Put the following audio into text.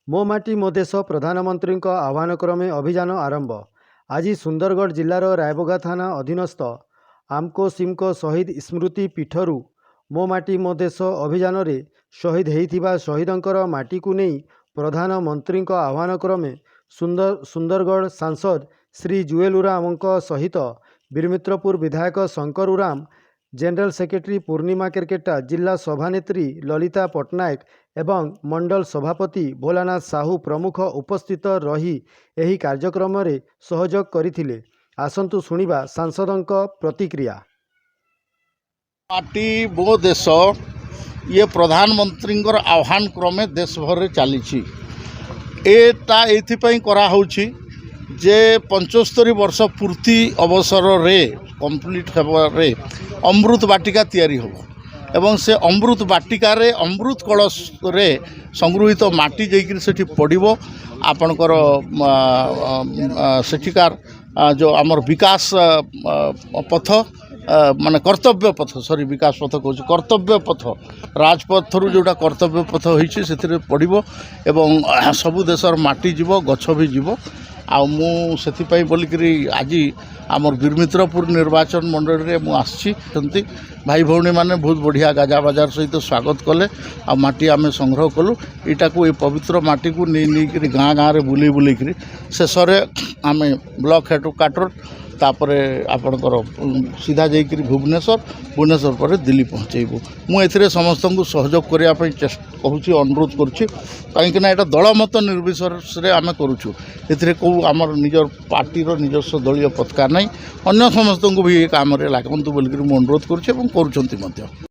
मो माटी मो देश प्रधानमंत्री आह्वान क्रमे अभियान आरंभ। आज सुंदरगढ़ जिलार रायबगा थाना अधीनस्थ आमको सिमको शहीद स्मृति पीठरू मो माटी मो देश अभियान रे शहीद होइथिबा शहीदंकर माटी को नहीं प्रधानमंत्री आह्वान क्रमे सुंदरगढ़ सांसद श्री जुएल उराम सहित बीरमित्रपुर विधायक शंकर उराम, जनरल सेक्रेटरी पूर्णिमा केरकेटा, जिला सभानेत्री ललिता पट्टनायक एवं मंडल सभापति भोलानाथ साहू प्रमुख उपस्थित रही एही कार्यक्रम रे सहयोग करथिले। आसंतु सुनिबा सांसदंक प्रतिक्रिया। माटी मो देश ये प्रधानमंत्री आह्वान क्रमे देश भर चली एटा एथिपाई करा होछि जे 75 वर्ष पूर्ति अवसर रे कंप्लीट हेबारे अमृत बाटिका तैयारी होबो एवं से अमृत बाटिका रे अमृत कलश रे संगृहित माटी जेकि सेठी पड़िबो आपनकर सेठिकार जो आमर विकास पथ माने कर्तव्य पथ सॉरी विकास पथ कहूँ कर्तव्य पथ राजपथ रु जोटा कर्तव्य पथ होइछि सेथिरे पड़िबो एवं सबु देशर माटी जीवो गछ भी जीवो आ मु सेथिपाई बोलिकरी आज आमर बीरमित्रपुर निर्वाचन मंडल रे मु आछि भाई भौणी माने बहुत बढ़िया गाजा बाजार सहित स्वागत कले आ माटी आमे संग्रह कलु इटा को ये पवित्र माटी को नहीं गाँ गाँव में बुले बुलेकरी शेष आमे ब्लॉक हेडक्वार्टर तापरे आपणकर सीधा जाइकरी भुवनेश्वर पर दिल्ली पहुँचेबू मुझे समस्त को सहयोग करने कहूँ अनुरोध करुँची कहीं एटा दलमत निर्विशेष आम करुँ ए कौ आमर निजर पार्टीर निजस्व दलीय पताका ना अन्य समस्त को भी ये काम लागंतु बोलिक अनुरोध करुँच।